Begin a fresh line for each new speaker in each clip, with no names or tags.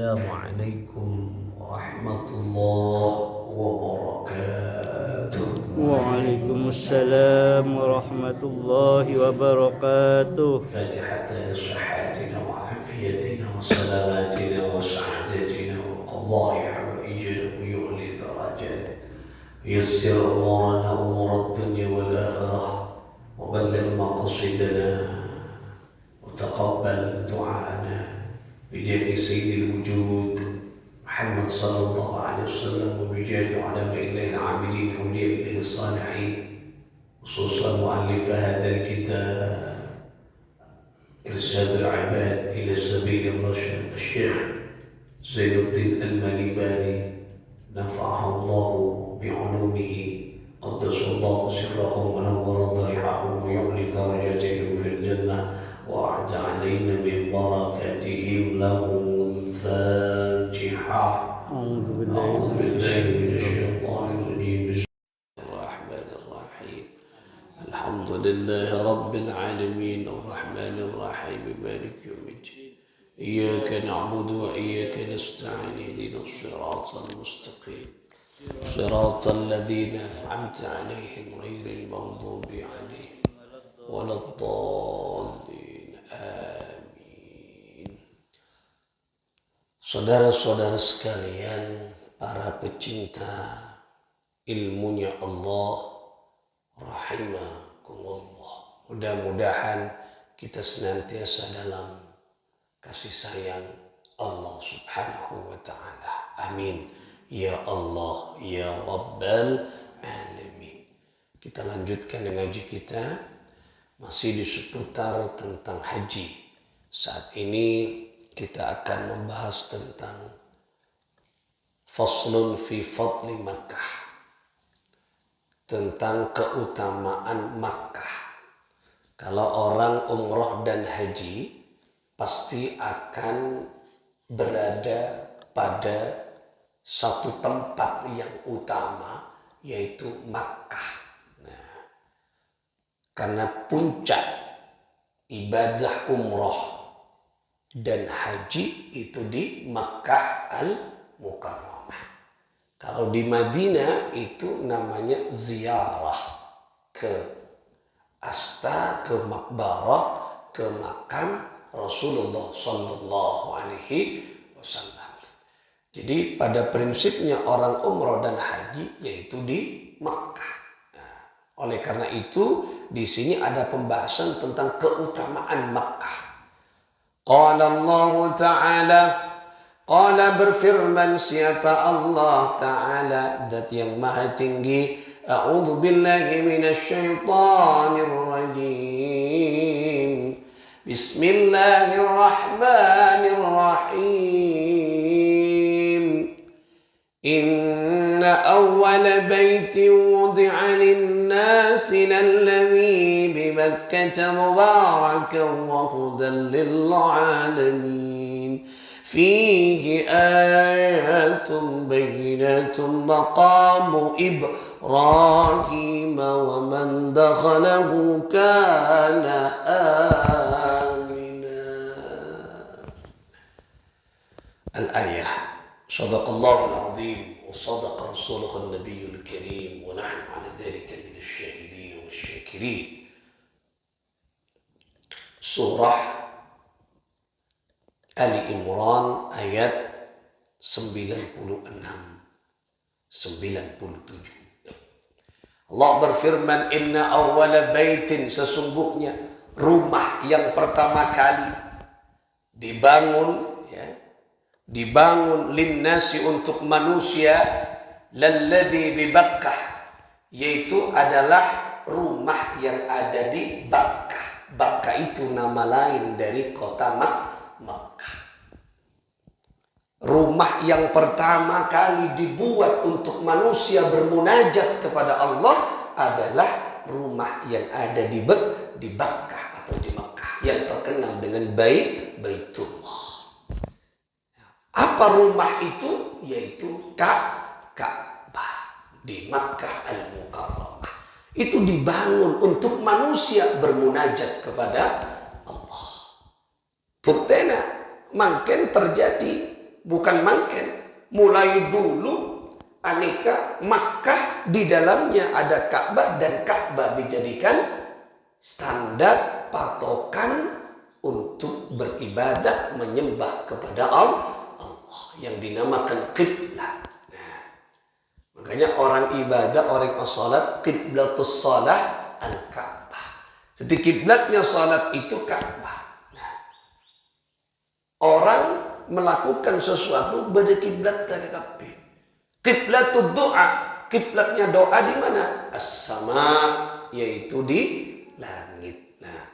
السلام عليكم ورحمة الله وبركاته.
وعليكم السلام ورحمة الله وبركاته.
فاتحة لصحتنا وعافيتنا وسلاماتنا وسعادتنا وقضاء حوائجنا ويعلي درجاتنا ويسر أمورنا أمور الدنيا والآخرة وبلغ مقاصدنا وتقبل دعاءنا بجاه سيد الوجود محمد صلى الله عليه وسلم وبجاه علماء الله العاملين أولياء الله الصالحين خصوصا مؤلف هذا الكتاب إرشاد العباد إلى سبيل الرشاد الشيخ زين الدين المالباني نفعه الله بعلومه قدس الله سره ونور ضريحه ويعلي درجته في الجنة وأعد علينا من بركاتهم لهم الفاتحة. أعوذ بالله من الشيطان الرجيم. بسم الله الرحمن الرحيم. الحمد لله رب العالمين الرحمن الرحيم مالك يوم الدين إياك نعبد وإياك نستعين اهدنا الصراط المستقيم صراط الذين أنعمت عليهم غير المغضوب عليهم ولا الضالين آمين. Saudara-saudara sekalian, para pecinta ilmunya Allah, rahimakumullah. Mudah-mudahan kita senantiasa dalam kasih sayang Allah subhanahu wa ta'ala. Amin. Ya Allah, ya Rabbal Alamin. Kita lanjutkan dengan ngaji kita masih di seputar tentang haji. Saat ini kita akan membahas tentang faslun fi fadli Makkah, tentang keutamaan Makkah. Kalau orang umroh dan haji pasti akan berada pada satu tempat yang utama, yaitu Makkah. Nah, karena puncak ibadah umroh dan haji itu di Makkah al-Mukarramah. Kalau di Madinah itu namanya ziarah ke asta, ke makbarah, ke makam Rasulullah Sallallahu Alaihi Wasallam. Jadi pada prinsipnya orang umroh dan haji yaitu di Makkah. Nah, oleh karena itu di sini ada pembahasan tentang keutamaan Makkah. Qala Allah Ta'ala, qala berfirman siapa Allah Ta'ala, zat yang maha tinggi, a'udzu billahi minasy syaithanir rajim. Bismillahirrahmanirrahim. Inna awwala baitin wudi'a lin-nasi lalladhi bi Makkah mubarakan wa hudan lil-'alamin. Fihi ayatun bayyinatun maqamu Ibrahim wa man dakhalahu kana amina. Al-ayah. Sadaqallahul azim wa sadaqa rasuluhun nabiyyul karim wa nahnu ala dhalika minash syahidin wasyakirin. Surah Ali Imran ayat 96 97. Allah berfirman, inna awwala baitin, sesungguhnya rumah yang pertama kali dibangun linnasi untuk manusia, lalladzi bi Makkah, yaitu adalah rumah yang ada di Makkah. Makkah itu nama lain dari kota Makkah. Rumah yang pertama kali dibuat untuk manusia bermunajat kepada Allah adalah rumah yang ada di Makkah atau di Makkah yang terkenal dengan Baitullah. Apa rumah itu? Yaitu Ka'bah di Makkah al-Mukarramah. Itu dibangun untuk manusia bermunajat kepada Allah. Buktena mungkin terjadi bukan mangken. Mulai dulu aneka Makkah di dalamnya ada Ka'bah dan Ka'bah dijadikan standar patokan untuk beribadah menyembah kepada Allah yang dinamakan kiblat. Nah, makanya orang ibadah, orang salat, kiblatus salah al-Ka'bah. Jadi kiblatnya salat itu Ka'bah. Nah, orang melakukan sesuatu pada kiblat dari kabeh. Kiblatud doa, kiblatnya doa di mana? As-sama, yaitu di langit. Nah,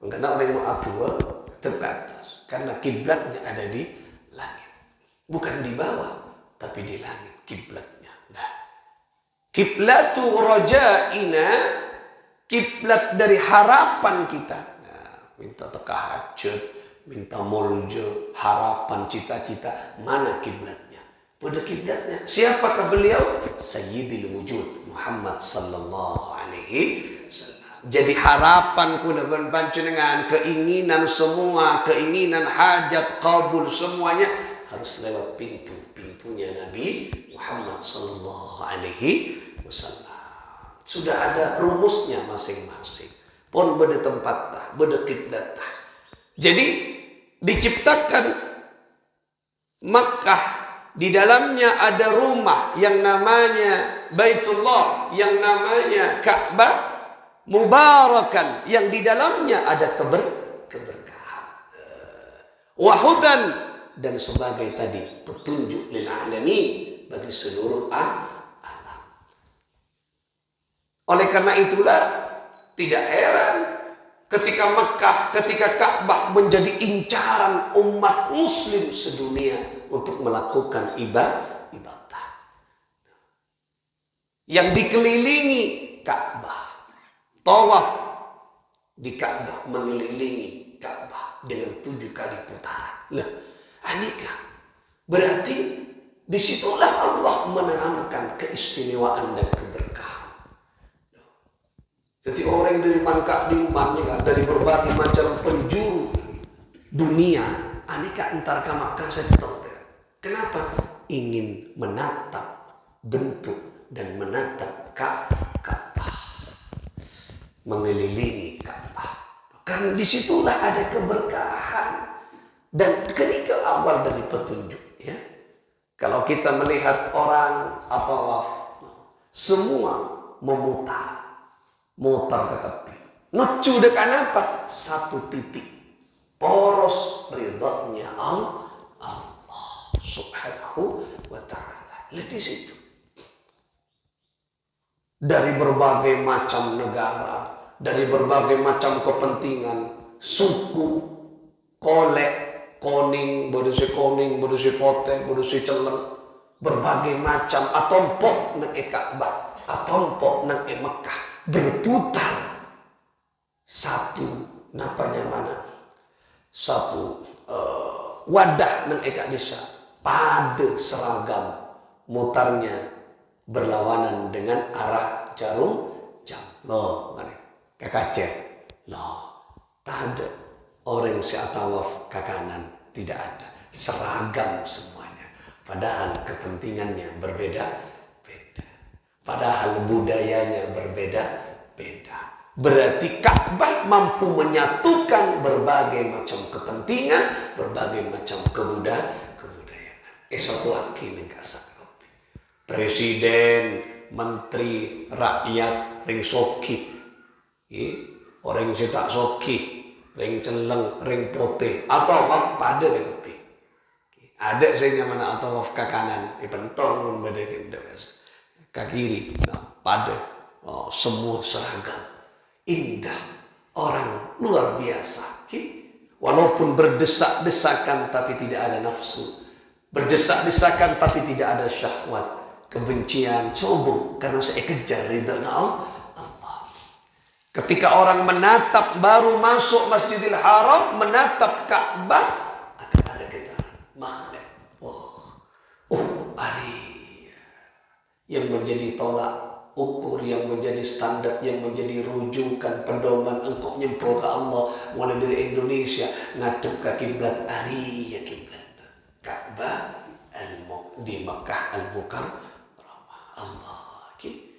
karena orang mau atua tetap ke atas, karena kiblatnya ada di langit, bukan di bawah, tapi di langit kiblatnya. Nah, kiblatu rojaina, kiblat dari harapan kita. Nah, minta tahajud, minta mulja, harapan, cita-cita, mana kiblatnya? Pada kiblatnya. Siapakah beliau? Sayyidil wujud Muhammad sallallahu alaihi wasallam. Jadi harapan kuna panjenengan, keinginan semua, keinginan hajat kabul semuanya harus lewat pintunya Nabi Muhammad sallallahu alaihi wasallam. Sudah ada rumusnya masing-masing. Pun beda tempat tah, beda kiblat tah. Jadi diciptakan Makkah, di dalamnya ada rumah yang namanya Baitullah, yang namanya Ka'bah, mubarakan, yang di dalamnya ada keberkahan. Wahudan, dan sebagai tadi petunjuk lil alamin, bagi seluruh alam. Oleh karena itulah tidak heran ketika Mekah, ketika Ka'bah menjadi incaran umat muslim sedunia untuk melakukan ibadah. Yang dikelilingi Ka'bah, tawaf di Ka'bah, mengelilingi Ka'bah dengan 7 kali putaran. Lah, anika berarti disitulah Allah menanamkan keistimewaan dan keberkahan. Jadi orang dari Mangkak Dimangnya, dari berbagai macam penjuru dunia, anika entar ke Makkah saya ditolong. Kenapa? Ingin menatap bentuk dan menatap Ka'bah, mengelilingi Ka'bah. Karena disitulah ada keberkahan dan ketika awal dari petunjuk. Ya, kalau kita melihat orang atau tawaf, semua mutar ke tepi. Nuju dengan apa? Satu titik, poros ridhonya Allah subhanahu wa ta'ala. Lihat di situ. Dari berbagai macam negara, dari berbagai macam kepentingan, suku, kolek, koning, bodosi koning, bodosi pote, bodosi celeng, berbagai macam atompok nang Ka'bah, atompok nang Mekah, berputar satu napanya mana? Satu wadah nang desa. Pada seragam mutarnya berlawanan dengan arah jarum jam. Loh, kekacer. Loh, tak ada orang tawaf ke kanan, tidak ada. Seragam semuanya. Padahal kepentingannya berbeda-beda. Padahal budayanya berbeda-beda. Berarti Ka'bah mampu menyatukan berbagai macam kepentingan, berbagai macam kebudayaan. Satu lagi nih kasar. Presiden, menteri, rakyat, ring soki, orang yang tak soki, ring celeng, ring pote, atau waf pada kepi. Ada saya mana atau waf ke kanan, pentong beda ke kiri, nah, pada semua seragam, indah, orang luar biasa. Walaupun berdesak-desakan tapi tidak ada nafsu. Berdesak-desakan tapi tidak ada syahwat, kebencian, sombong, karena saya kejar ridha Allah. Ketika orang menatap, baru masuk Masjidil Haram, menatap Ka'bah, akan ada getaran magnet. Yang menjadi tolak ukur, yang menjadi standar, yang menjadi rujukan pedoman engkau nyempol ke Allah mulai dari Indonesia ngadep ke kiblat ya kiblat Ka'bah di Makkah Al-Mukarramah. Allah ki.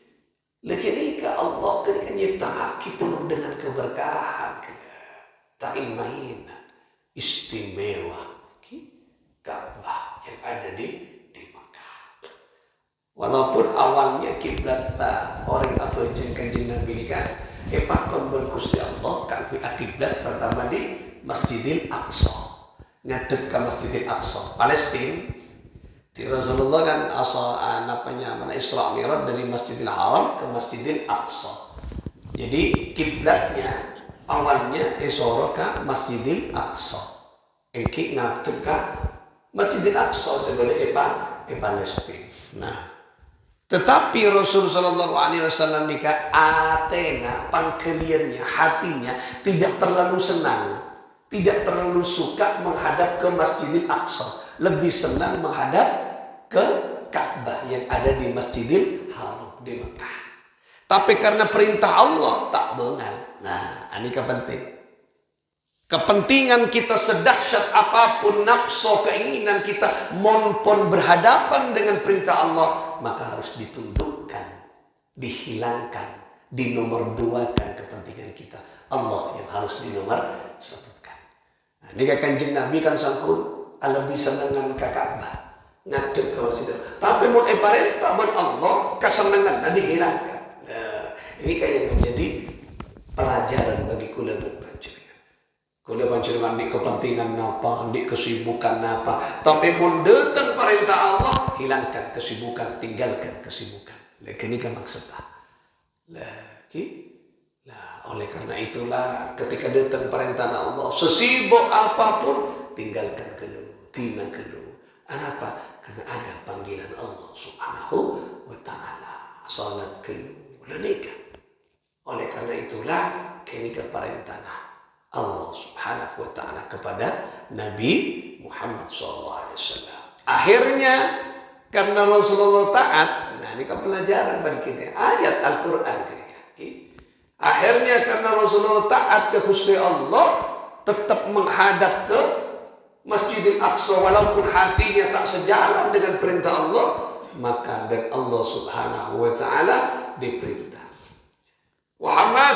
Lekini ka Allah kan nyipta ki penuh dengan keberkahan. Tak main, istimewa ki Ka'bah yang ada di Makkah. Walaupun awalnya kiblat orang Afrika Kanjeng Nabi kan pakon berkusti Allah kami kiblat pertama di Masjidil Aqsa. Ngadep ke Masjidil Aqsa, Palestina. Di Rasulullah kan Isra Mi'raj dari Masjidil Haram ke Masjidil Aqsa. Jadi kiblatnya awalnya esoro ke Masjidil Aqsa. Engki ngadep ke Masjidil Aqsa sebagai Palestina. Nah, tetapi Rasul Sallallahu Alaihi Wasallam nikah Athena pangkeliannya hatinya tidak terlalu senang, tidak terlalu suka menghadap ke Masjidil Aqsa, lebih senang menghadap ke Ka'bah yang ada di Masjidil Haram di Mekah. Tapi karena perintah Allah tak bengal. Nah, ini penting. Kepentingan kita sedahsyat apapun nafsu keinginan kita monpon berhadapan dengan perintah Allah, maka harus ditundukkan, dihilangkan, dinomor duakan kepentingan kita. Allah yang harus dinomor satukan. Nah, ini Kanjeng Nabi kan sangkut lebih senangan ke Ka'bah. Ngadep ke situ. Tapi mau perintah buat Allah kesenangan dihilangkan. Nah, ini kayak menjadi pelajaran bagi kula berpanjenengan. Kula panjenengan di kepentingan apa, di kesibukan apa. Tapi mau datang perintah Allah, hilangkan kesibukan, tinggalkan kesibukan. Ini kan maksudnya. Oleh karena itulah ketika datang perintah Allah, sesibuk apapun tinggalkan keluh, tina keluh. Kenapa? Karena ada panggilan Allah Subhanahu wa Ta'ala. Salat keluh, nikah. Oleh karena itulah kini perintah Allah Subhanahu wa Ta'ala kepada Nabi Muhammad SAW. Akhirnya karena Rasulullah taat, nah ini pelajaran bagi kita ayat Al-Quran. Akhirnya karena Rasulullah taat ke Gusti Allah, tetap menghadap ke Masjidil Aqsa walaupun hatinya tak sejalan dengan perintah Allah, maka dan Allah Subhanahu wa Ta'ala diperintah, Muhammad,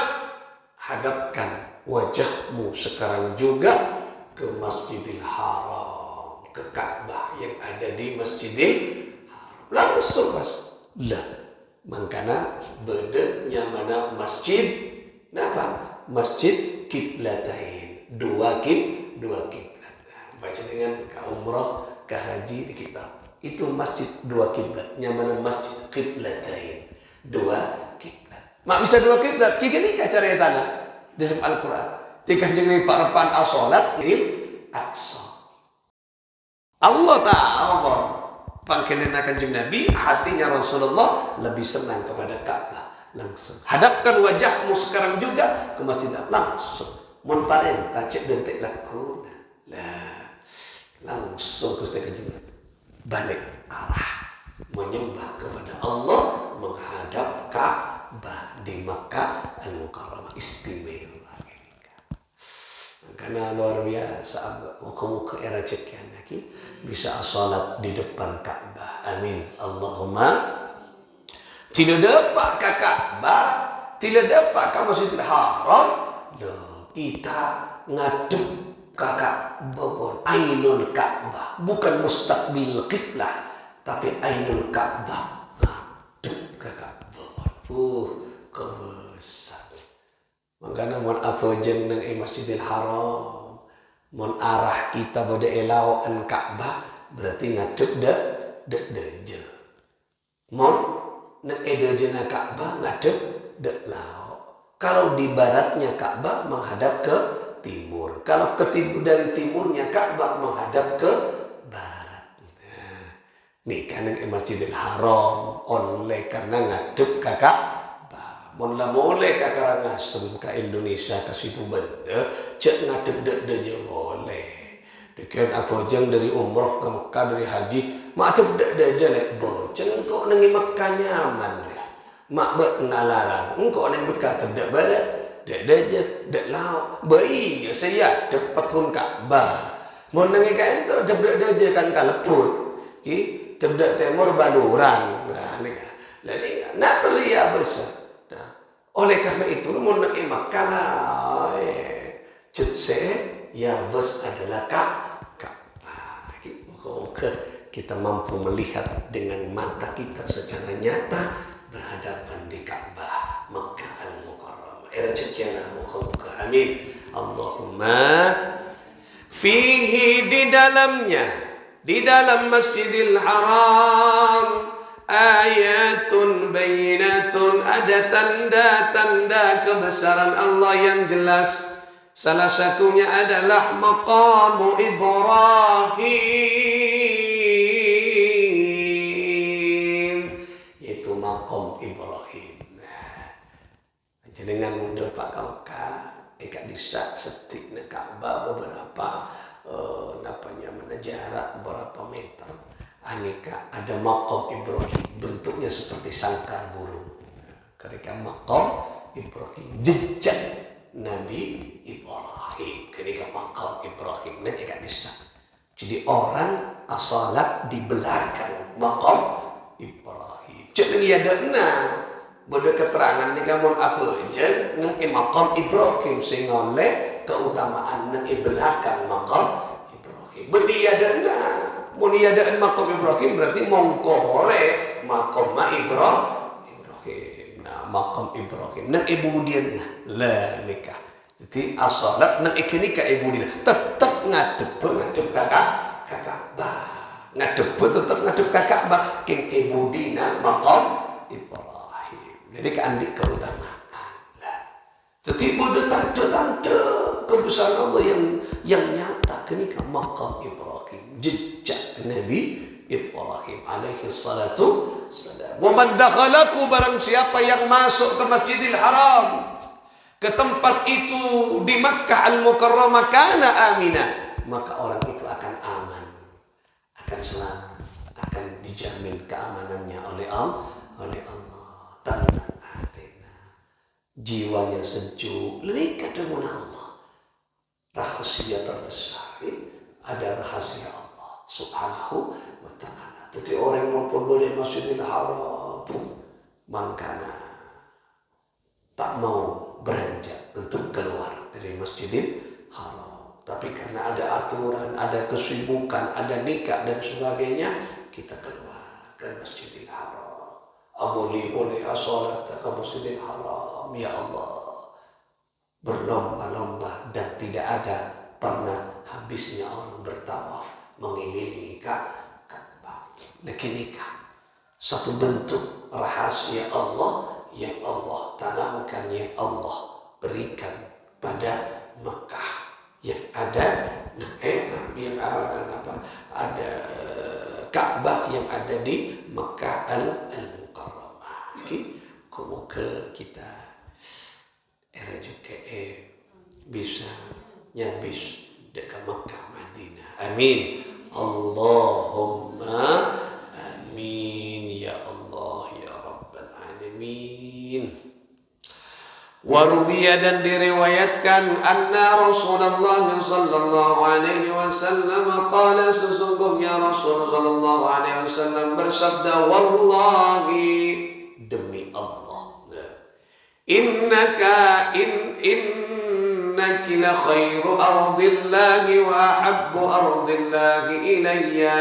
hadapkan wajahmu sekarang juga ke Masjidil Haram, ke Ka'bah yang ada di Masjidil Haram. Langsung lah, makanya bedanya mana masjid, kenapa? Masjid Qiblatain, dua kiblat. Baca dengan ke umrah, ke haji di kitab. Itu masjid dua kiblat, yang mana Masjid Qiblatain, dua kiblat. Mak bisa dua kiblat, kiki ni cara tanah dalam Al-Quran. Jika dengan parapan as-salat il Aqsa. Allah tahu panggilan Kanjeng Nabi, hatinya Rasulullah lebih senang kepada Ka'bah. Langsung hadapkan wajahmu sekarang juga ke Masjid langsung. Mun parentah cek dentek laku. Langsung Gusti Kanjeng Nabi balik arah menyembah kepada Allah, menghadap Ka'bah di Makkah Al-Mukarramah. Istimewa. Karena luar biasa muka-muka era cekian lagi bisa salat di depan Ka'bah. Amin. Allahumma. Tidak dapat ke Ka'bah, tidak dapat ke Masjidil Haram. Kita ngadep ke Ka'bah, Ainul Ka'bah, bukan mustaqbil qiblah, tapi Ainul Ka'bah, ngadep ke Ka'bah. Kebesar. Makanya mon afajen nang Masjidil Haram, mon arah kita pada elauan Ka'bah berarti ngadep je. Mon nang edejena Ka'bah ngadep lau. Kalau di baratnya Ka'bah menghadap ke timur. Kalau dari timurnya Ka'bah menghadap ke barat. Nah, nih kan nang Masjidil Haram oleh karena ngadep ke Ka'bah. Mula boleh ke Karangasem, ke Indonesia, ke situ benda, cek ngadep je boleh. Dekian apa jang dari umrah ke Mekah, dari haji, mak tep je lek bo. Jangan kau nengi Mekah nyaman ya. Mak berkenalan, engkau neng Mekah tep barat, je, lau. Bayi saya dapat pun Ka'bah. Mau nengi kan tu tep je kan kaleput. Tebdak timur Baluran. Nah, ini kan. Jadi kenapa sih ya besar? Nah, oleh karena itu mau nak makan cetse ya bos adalah Ka'bah. Oke, kita mampu melihat dengan mata kita secara nyata berhadapan di Ka'bah Makkah Al-Mukarramah. Rezeki muka-muka. Amin. Allahumma fihi di dalam Masjidil Haram ayatun bayinatun, ada tanda-tanda kebesaran Allah yang jelas. Salah satunya adalah maqamu Ibrahim, yaitu maqam Ibrahim. Dengan mundur Pak Mekah, ikat disak setik na Ka'bah beberapa jarak berapa meter. Aneka ada maqam Ibrahim, bentuknya seperti sangkar burung. Ketika maqam Ibrahim, jejak Nabi Ibrahim. Ketika maqam Ibrahim, dan ikat disak. Jadi orang salat di belakang maqam Ibrahim. Jadi ada beda keterangan ni kamu apa je nang maqam Ibrahim sing oleh keutamaan nang belakang maqam Ibrahim. Beriadana muniadaan maqam Ibrahim berarti mongkore maqam Ibrahim. Nah, maqam Ibrahim nang ibudian la nikah. Jadi asalat nang iknika ibudian tetap ngadep Ka'bah. Ngadep tetap ngadep Ka'bah king ibudina maqam Ibrahim. Jadi keandik keutamaan. Jadi ada tanda-tanda kebesaran Allah yang nyata ketika maqam Ibrahim, jejak Nabi Ibrahim alaihi salatu salam. Wa man dakhalahu, barang siapa yang masuk ke Masjidil Haram, ke tempat itu di Makkah Al-Mukarramah, kana amina, maka orang itu akan aman, akan selamat, akan dijamin keamanannya oleh Allah. Tenang hatinya, jiwanya sejuk, lekat dengan Allah. Rahasia terbesar ada rahasia Allah Subhanahu wa ta'ala. Jadi orang yang boleh Masjidil Haram mangkana tak mau beranjak untuk keluar dari Masjidil Haram. Tapi karena ada aturan, ada kesibukan, ada nikah dan sebagainya, kita keluar dari Masjidil Haram. Boleh salat ke Masjidil Haram, ya Allah, berlomba-lomba dan tidak ada pernah habisnya orang bertawaf mengelilingi Ka'bah. Nikah satu bentuk rahasia Allah yang Allah tanamkan, yang Allah berikan pada Mekah, yang ada ada Ka'bah yang ada di Mekah Al-Mukarramah. Semoga kita RJKE bisa nyabis dekat Mekah Madinah. Amin. Allahumma amin ya Allah ya Rabbal Alamin. Warubiya, dan diriwayatkan anna Rasulullah sallallahu alaihi wasallam qala, sesungguhnya Rasul sallallahu alaihi wasallam bersabda, wallahi, demi Allah, innaki la khairu ardillahi wa ahabbu ardillahi ilayya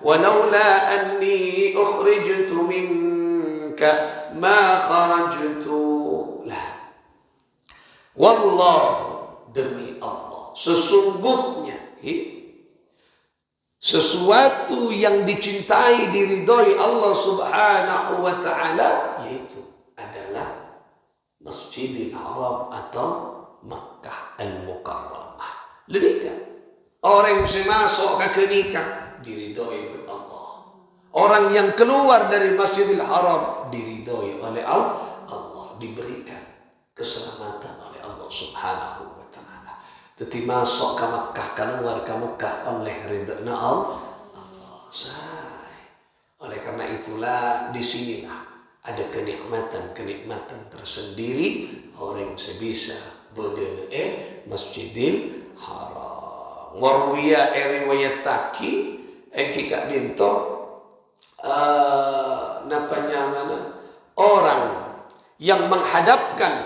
walaula anni ukhrijtu minka ma kharajtu. Wallah, demi Allah, sesungguhnya sesuatu yang dicintai, diridhoi Allah Subhanahu wa ta'ala, yaitu adalah Masjidil Haram atau Makkah Al-Mukarramah. Lenika orang yang masuk ke nikah diridhoi oleh Allah. Orang yang keluar dari Masjidil Haram diridhoi oleh Allah, diberikan keselamatan oleh Allah Subhanahu wa ta'ala. Jadi masuk ke Mekah, keluar ke Mekah oleh ridha Allah. Oleh karena itulah disinilah ada kenikmatan tersendiri orang sebisa berdiri Masjidil Haram. Warwiya riwayat taki engkika dinto orang yang menghadapkan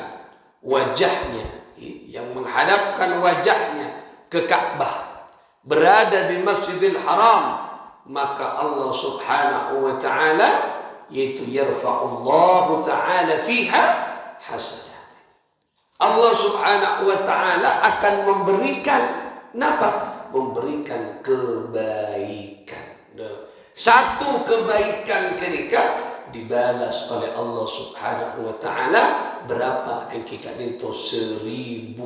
wajahnya ke Ka'bah, berada di Masjidil Haram, maka Allah Subhanahu wa taala yaitu yarfa'ullahu taala fiha hasanat. Allah Subhanahu wa taala akan memberikan memberikan kebaikan. Satu kebaikan ketika dibalas oleh Allah Subhanahu wa taala berapa yang kita dinto 1000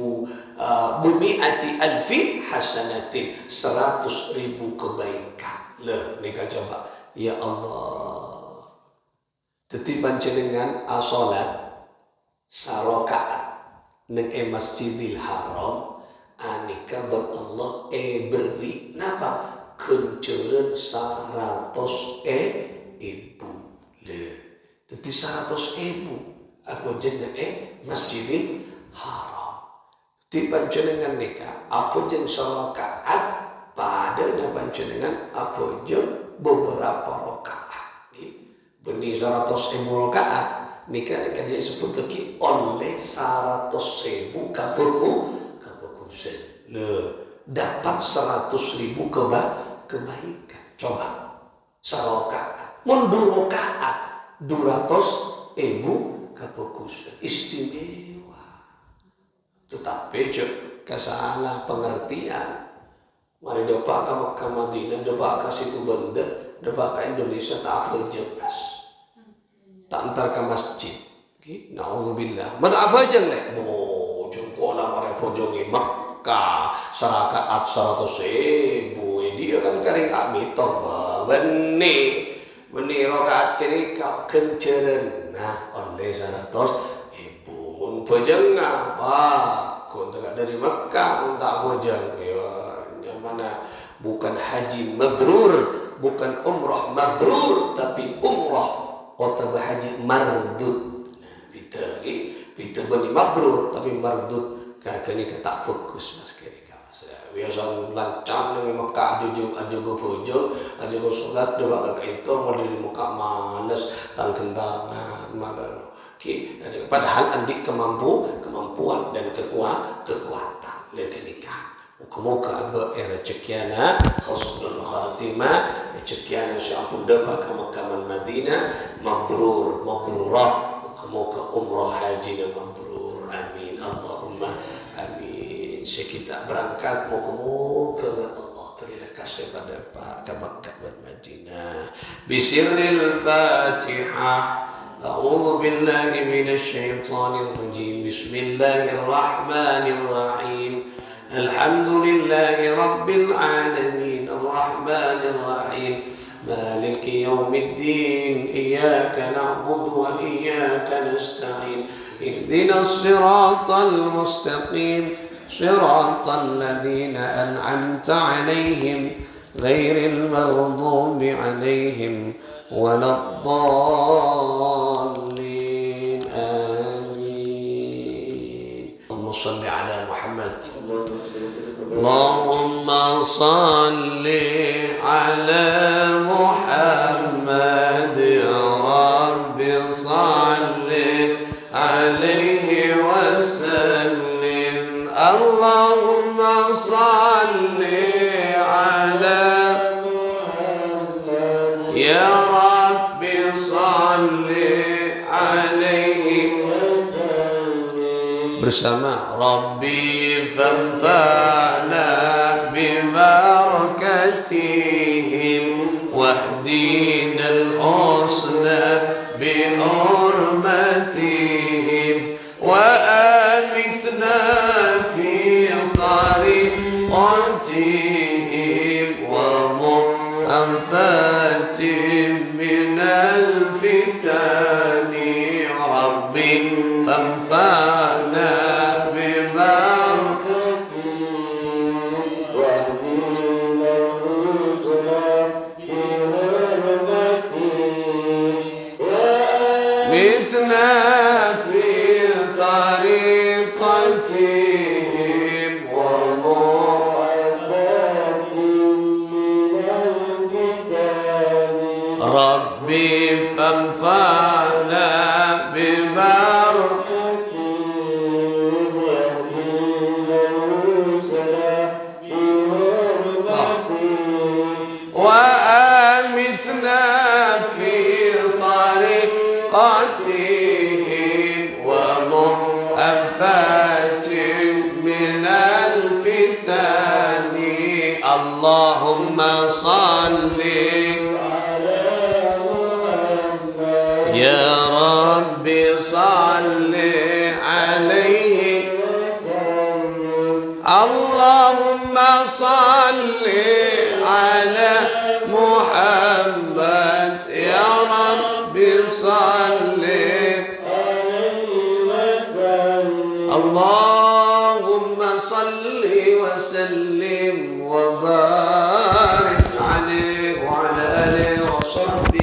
bumi'ati alfi hasanatin, 100.000 kebaikan. Lah nika coba ya Allah tetiban jenengan salat sarakaat nang Masjidil Haram anika ber Allah beri napa kenceren 100.000 le teti 100.000 aku jeneng Masjidil Haram tiban jenengan nika aku jeneng sarakaat pada napa jenengan apa jeung beberapa rakaat benih 100.000 rakaat nika jadi sebut lagi oleh 100.000 kabukusen dapat 100.000 kebaikan. Coba sarakaat mun 2 rakaat 200.000 kabukusen istimewa. Tetapi kesalah pengertian mari depak ke Mekah Madinah, depak ke situ Banda, depak ke Indonesia tak apa jelas. Tak antar ke masjid. Na'udzubillah. Mata apa aja lek? Bojong kola mari bojongi Mekah, sarakaat 100.000. Dia kan kering amitor benih rakaat kiri kau kenceren. Nah, onde 100.000 mun bojong wah, kau tak dari Mekah, kau tak bojong. Mana bukan haji mabrur, bukan umrah mabrur, tapi umrah atau haji mardud. Kita bani mabrur tapi mardud. Kini tak fokus mas kiri kawas. Biasa lancang dengan Mekah aja bojo, aja solat dewa ke itu mau di Mekah malas tangkentangan mana. Padahal andik kemampuan dan kekuatan lekenikah. Muka-muka rezekiana husnul khatimah, rezekiana sya'bun dapat ke Mekah Madinah mabrurah. Muka-muka umrah haji mabrur. Amin Allahumma amin. Kita berangkat muka-muka Allah terlekas kepada Pak ke Mekah Madinah. Bisirril Fatihah. A'udzu billahi minasy syaithanir rajim. Bismillahirrahmanirrahim. الحمد لله رب العالمين الرحمن الرحيم مالك يوم الدين إياك نعبد وإياك نستعين اهدنا الصراط المستقيم صراط الذين أنعمت عليهم غير المغضوب عليهم ولا الضالين آمين اللهم صل على محمد اللهم صل على محمد يا رب صل عليه وسلم اللهم صل على محمد يا رب صل عليه bersama Rabbi fanfa'na bibarakatihim wahdina al-husna bihurmatihim wa amitna fi tariqatihim wa mu'anfatim minal fitani Rabbi fanfa'na باركتهم الثاني اللهم صل يا رب صل عليه اللهم صل على محمد يا رب صل اللهم صل وسلم وبارك عليه وعلى آله وصحبه